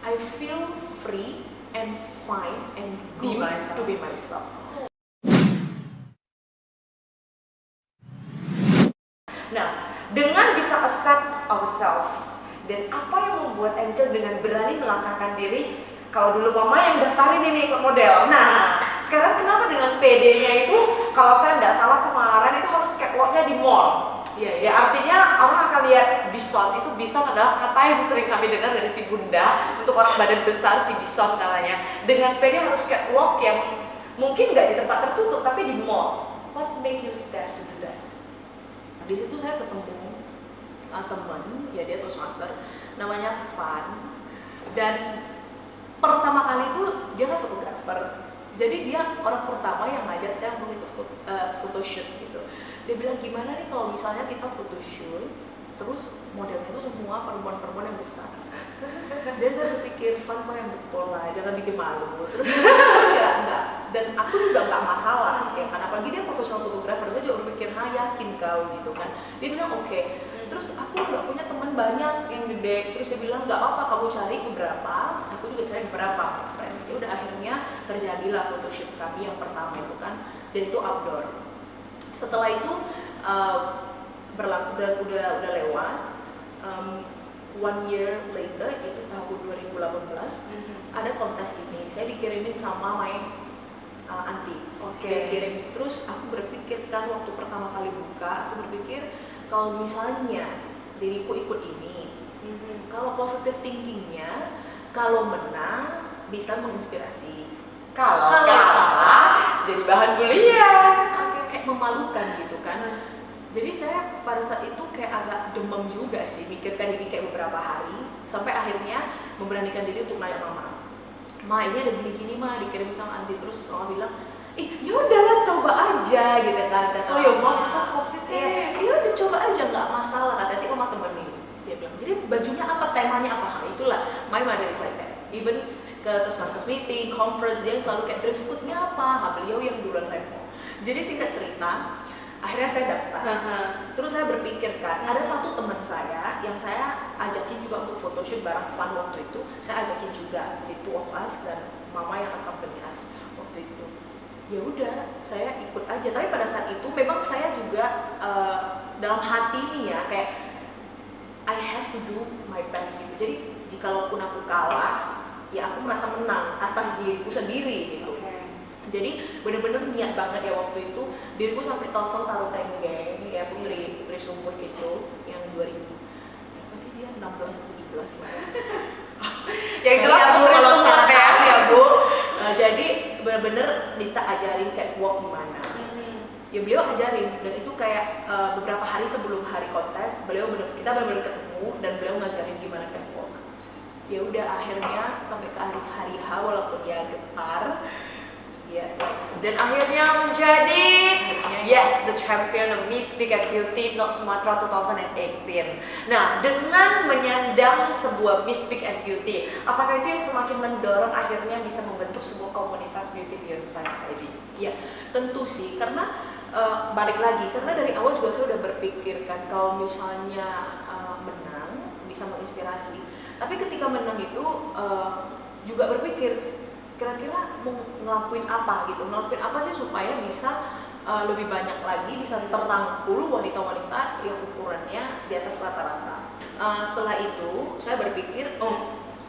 I feel free and fine and good to be myself. Nah, dengan bisa accept ourselves dan apa yang membuat Angel dengan berani melangkahkan diri. Kalau dulu mama yang daftarin ini ikut model, nah sekarang kenapa dengan PD-nya itu, kalau saya nggak salah kemarin itu harus catwalk-nya di mall. Ya artinya orang akan lihat bison, itu bison adalah kata yang sering kami dengar dari si bunda untuk orang badan besar, si bison katanya. Dengan PD harus catwalk yang mungkin nggak di tempat tertutup tapi di mall. What make you dare to do that? Di situ saya ketemu teman, ya dia Toastmaster, namanya Van, dan pertama kali itu dia kan fotografer, jadi dia orang pertama yang ngajak saya untuk ikut photoshoot gitu. Dia bilang gimana nih kalau misalnya kita photoshoot, terus modelnya itu semua perempuan-perempuan yang besar. Dan saya berpikir, Van kok yang betul lah, jangan bikin malu. Terus enggak, dan aku juga nggak masalah ya kan, apalagi dia profesional fotografer, dia juga berpikir, yakin kau gitu kan. Dia bilang oke. Terus aku nggak punya teman banyak yang gede, terus dia bilang nggak apa-apa kamu cari beberapa, aku juga cari beberapa friends. Ya udah akhirnya terjadilah photoshoot kami yang pertama itu kan, dan itu outdoor. Setelah itu berlaku udah lewat, 1 year later itu tahun 2018 ada kontes ini, saya dikirimin sama my auntie. Dia kirim, terus aku berpikir kan waktu pertama kali buka, aku berpikir kalau misalnya diriku ikut ini, kalau positive thinkingnya, kalau menang bisa menginspirasi, kalau kalah jadi bahan bulian, kan kayak memalukan gitu kan. Jadi saya pada saat itu kayak agak demam juga sih, mikirkan ini kayak beberapa hari, sampai akhirnya memberanikan diri untuk nanya mama, ini ada gini-gini dikirim sama Andi. Terus mama bilang, yaudah coba aja gitu kan. So your mom so positive. Udah coba aja, nggak masalah, kata nanti mama temenin. Dia bilang, jadi bajunya apa, temanya apa, itulah my mother is like that. Even ke Toastmasters meeting, conference, dia selalu kayak dress code-nya apa, beliau yang duluan remo. Jadi singkat cerita, akhirnya saya daftar. Terus saya berpikir kan, ada satu teman saya yang saya ajakin juga untuk photoshoot bareng Van waktu itu. Saya ajakin juga, jadi 2 of us dan mama yang accompany us waktu itu. Ya udah, saya ikut aja. Tapi pada saat itu memang saya juga dalam hati nih ya, kayak I have to do my best gitu. Jadi jikalaupun aku kalah, ya aku merasa menang atas diriku sendiri gitu. Jadi bener-bener niat banget ya waktu itu, diriku sampai telepon taruh tenggeng ya Putri Sumput itu yang 2000 apa sih dia 16 atau 17 lah. Yang jelas Bu kalau salah ya Bu. Jadi bener-bener minta ajarin catwalk gimana. Ya beliau ajarin, dan itu kayak beberapa hari sebelum hari kontes kita benar-benar ketemu dan beliau ngajarin gimana catwalk. Ya udah akhirnya sampai ke hari H walaupun dia getar. Dan akhirnya menjadi the champion of Miss Big and Beauty Not Sumatra 2018. Nah, dengan menyandang sebuah Miss Big and Beauty, apakah itu yang semakin mendorong akhirnya bisa membentuk sebuah komunitas beauty beyond size tadi? Ya, tentu sih, karena balik lagi, karena dari awal juga saya udah berpikir kan kalau misalnya menang bisa menginspirasi. Tapi ketika menang itu juga berpikir kira-kira mau ngelakuin apa sih supaya bisa lebih banyak lagi bisa terangkul wanita-wanita yang ukurannya di atas rata-rata. Setelah itu saya berpikir,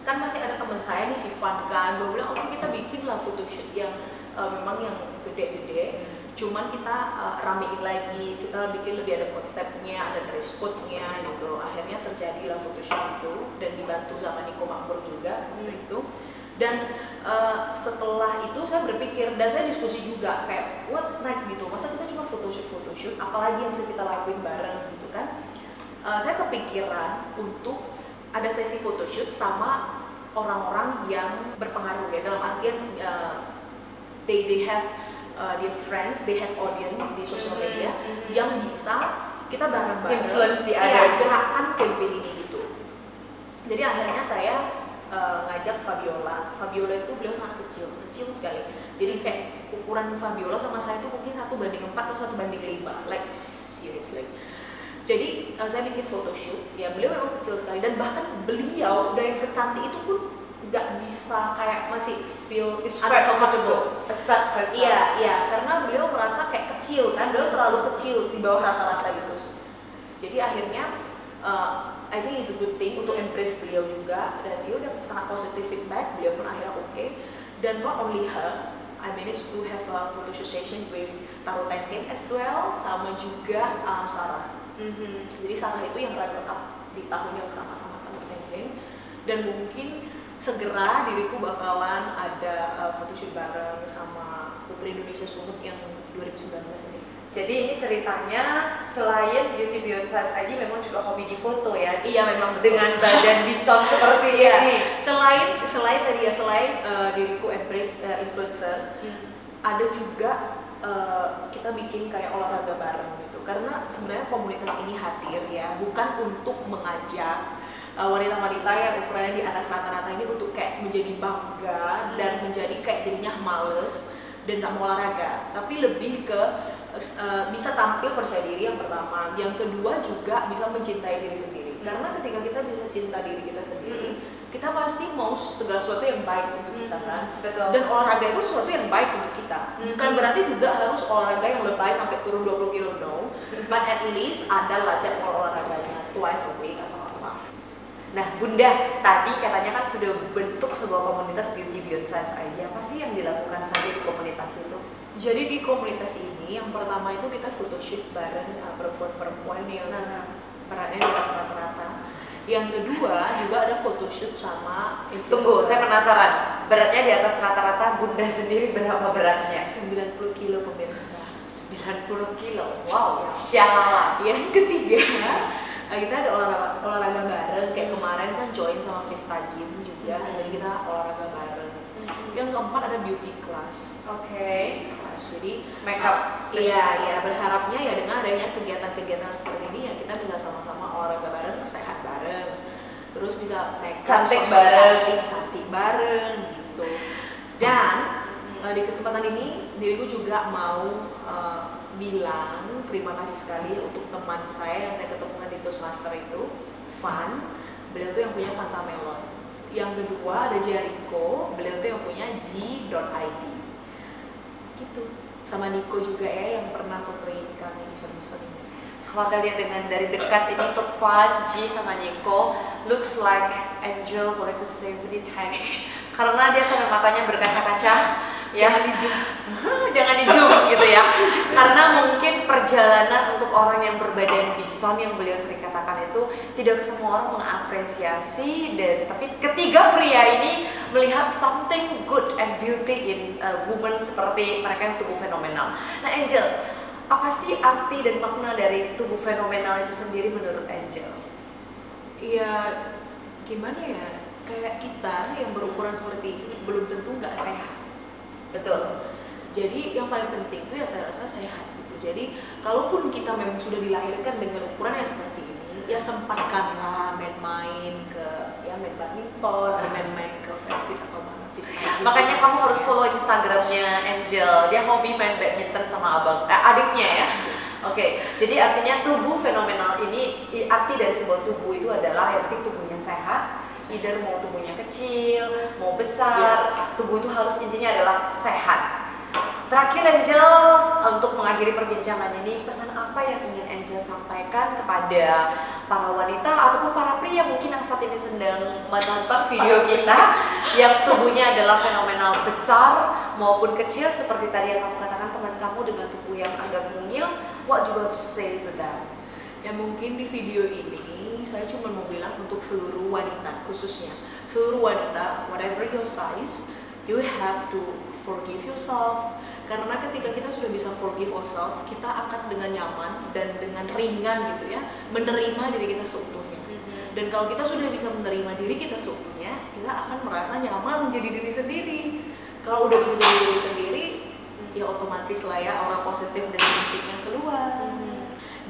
kan masih ada teman saya nih si Van kan, dia bilang oke kita bikin lah photoshoot yang memang yang gede-gede, cuman kita ramein lagi, kita bikin lebih ada konsepnya, ada dress code-nya gitu. Akhirnya terjadilah photoshoot itu dan dibantu sama Niko Makmur juga waktu itu. Dan setelah itu saya berpikir dan saya diskusi juga kayak what's next gitu, masa kita cuma photoshoot, apalagi yang bisa kita lakuin bareng gitu kan. Saya kepikiran untuk ada sesi photoshoot sama orang-orang yang berpengaruh ya, dalam artian they have their friends, they have audience di sosial media yang bisa kita bareng-bareng influence the others, gerakan campaign ini gitu. Jadi akhirnya saya ngajak Fabiola itu beliau sangat kecil sekali. Jadi kayak ukuran Fabiola sama saya itu mungkin 1:4 atau 1:5, like seriously. Jadi saya bikin photoshoot, ya beliau memang kecil sekali dan bahkan beliau udah yang secantik itu pun nggak bisa kayak masih feel It's quite comfortable. Asal. Iya, iya, karena beliau merasa kayak kecil kan, beliau terlalu kecil di bawah rata-rata gitu. Jadi akhirnya I think it's a good thing untuk embrace beliau juga, dan dia udah sangat positive feedback, beliau pun akhirnya oke. Dan not only her, I managed to have a photo shoot session with Taro Tengen as well, sama juga Sarah. Jadi Sarah itu yang runner up di tahun yang sama-sama Taro Tengen, dan mungkin segera diriku bakalan ada photoshoot bareng sama Putri Indonesia Sumut yang 2019 ini. Jadi ini ceritanya selain Beauty Beyond Size ID memang juga hobi di foto ya. Iya memang betul. Dengan badan bison seperti Iya. ini. Selain tadi ya, selain diriku embrace influencer, ada juga kita bikin kayak olahraga bareng gitu. Karena sebenarnya komunitas ini hadir ya bukan untuk mengajak wanita-wanita yang ukurannya di atas rata-rata ini untuk kayak menjadi bangga dan menjadi kayak dirinya males dan nggak mau olahraga, tapi lebih ke bisa tampil percaya diri yang pertama, yang kedua juga bisa mencintai diri sendiri. Karena ketika kita bisa cinta diri kita sendiri, kita pasti mau segala sesuatu yang baik untuk kita kan. Betul. Dan olahraga itu sesuatu yang baik untuk kita. Bukan berarti juga harus olahraga yang lebay sampai turun 20 kilo, no. But at least ada lah jadwal olahraganya twice a week atau apa. Nah, Bunda, tadi katanya kan sudah bentuk sebuah komunitas Beauty Beyond Size ID. Apa sih yang dilakukan saja di komunitas itu? Jadi di komunitas ini, yang pertama itu kita photoshoot bareng perempuan-perempuan yang beratnya di atas rata-rata. Yang kedua juga ada photoshoot sama influencer. Tunggu, saya penasaran. Beratnya di atas rata-rata, Bunda sendiri berapa beratnya? 90 kilo pemirsa. 90 kilo, wow, syalala. Yang ketiga, kita ada olahraga bareng, kayak kemarin kan join sama Vista Gym juga, jadi kita olahraga bareng. Yang keempat ada beauty class. Oke. Jadi Makeup iya, berharapnya ya dengan adanya kegiatan-kegiatan seperti ini ya kita bisa sama-sama olahraga bareng, sehat bareng, terus bisa makeup cantik bareng, cantik bareng gitu. Dan di kesempatan ini diriku juga mau bilang terima kasih sekali untuk teman saya yang saya ketemukan di Toastmaster itu, Van. Beliau tuh yang punya Fanta Melon. Yang kedua ada Jericho, beliau tuh yang punya G.id gitu. Sama Nico juga ya yang pernah fotoin kami di Sorry ini. Kalau kita lihat dengan dari dekat ini untuk Van, G sama Nico looks like Angel boleh to say really tiny karena dia sampai matanya berkaca-kaca ya. Jangan di zoom gitu ya. Karena mungkin perjalanan untuk orang yang berbadan bison yang beliau sering katakan itu tidak semua orang mengapresiasi, dan tapi ketiga pria ini melihat something good and beauty in a woman seperti mereka yang tubuh fenomenal. Nah Angel, apa sih arti dan makna dari tubuh fenomenal itu sendiri menurut Angel? Iya, gimana ya? Kayak kita yang berukuran seperti ini belum tentu nggak sehat. Betul. Jadi yang paling penting itu ya saya rasa sehat gitu. Jadi kalaupun kita memang sudah dilahirkan dengan ukuran yang seperti ini, ya sempatkanlah main-main ke main badminton, main-main ke Fit atau mana Vista. Makanya kamu harus follow Instagramnya Angel. Dia hobi main badminton sama adiknya ya. Oke, jadi artinya tubuh fenomenal ini, arti dari sebuah tubuh itu adalah yang penting tubuhnya sehat. Either mau tubuhnya kecil, mau besar, tubuh itu harus intinya adalah sehat. Terakhir Angel, untuk mengakhiri perbincangan ini, pesan apa yang ingin Angel sampaikan kepada para wanita ataupun para pria mungkin yang saat ini sedang menonton video kita yang tubuhnya adalah fenomenal besar maupun kecil seperti tadi yang kamu katakan teman kamu dengan tubuh yang agak mungil, what do you want to say to them? Ya mungkin di video ini saya cuma mau bilang untuk seluruh wanita, khususnya seluruh wanita, whatever your size, you have to forgive yourself. Karena ketika kita sudah bisa forgive ourselves, kita akan dengan nyaman dan dengan ringan gitu ya menerima diri kita seutuhnya. Dan kalau kita sudah bisa menerima diri kita seutuhnya, kita akan merasa nyaman menjadi diri sendiri. Kalau udah bisa jadi diri sendiri, ya otomatis lah ya aura positif dan cantiknya keluar.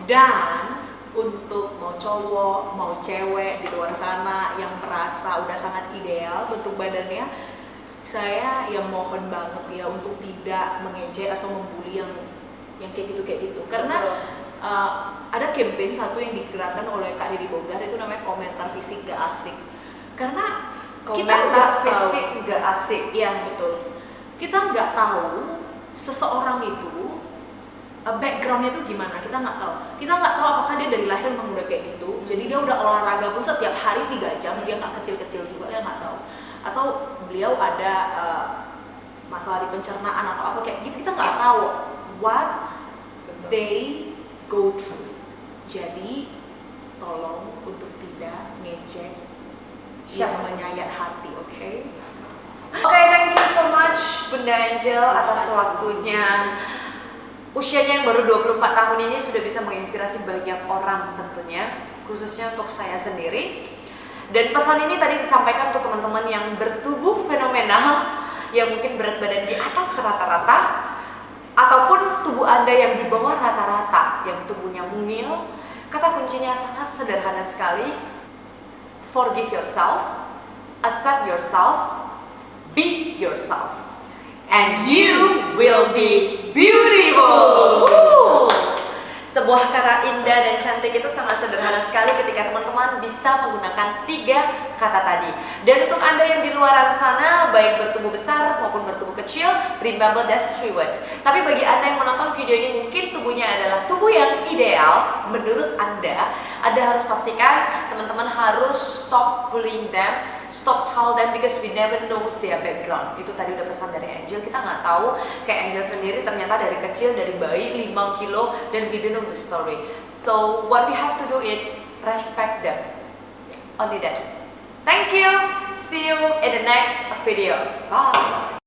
Dan untuk mau cowok, mau cewek di luar sana yang merasa udah sangat ideal bentuk badannya, saya ya mohon banget ya untuk tidak mengejek atau membuli yang kayak gitu. Karena ada campaign satu yang digerakkan oleh Kak Didi Bogar, itu namanya komentar fisik gak asik. Karena Komentar fisik nggak asik. Iya betul. Kita nggak tahu seseorang itu backgroundnya tuh gimana, kita nggak tahu. Kita nggak tahu apakah dia dari lahir memang udah kayak gitu. Jadi dia udah olahraga pun setiap hari 3 jam, dia nggak kecil-kecil juga, ya nggak tahu. Atau beliau ada masalah di pencernaan atau apa kayak gitu, kita nggak tahu what they go through. Jadi tolong untuk tidak ngejek yang menyayat hati, oke? Oke, thank you so much Bunda Angel atas waktunya. Usianya yang baru 24 tahun ini sudah bisa menginspirasi banyak orang tentunya, khususnya untuk saya sendiri. Dan pesan ini tadi disampaikan untuk teman-teman yang bertubuh fenomenal, yang mungkin berat badan di atas rata-rata, ataupun tubuh Anda yang di bawah rata-rata, yang tubuhnya mungil. Kata kuncinya sangat sederhana sekali. Forgive yourself, accept yourself, be yourself, and you will be beautiful. Sebuah kata indah dan cantik itu sangat sederhana sekali ketika teman-teman bisa menggunakan 3 kata tadi. Dan untuk Anda yang di luar sana, baik bertubuh besar maupun bertubuh kecil, remember that's 3 words. Tapi bagi Anda yang menonton video ini mungkin tubuhnya adalah tubuh yang ideal menurut Anda harus pastikan teman-teman harus stop bullying them, stop tell them, because we never knows their background. Itu tadi udah pesan dari Angel, kita nggak tahu. Kayak Angel sendiri ternyata dari kecil, dari bayi 5 kilo, dan we don't know the story. So what we have to do is respect them. Only that. Thank you. See you in the next video. Bye.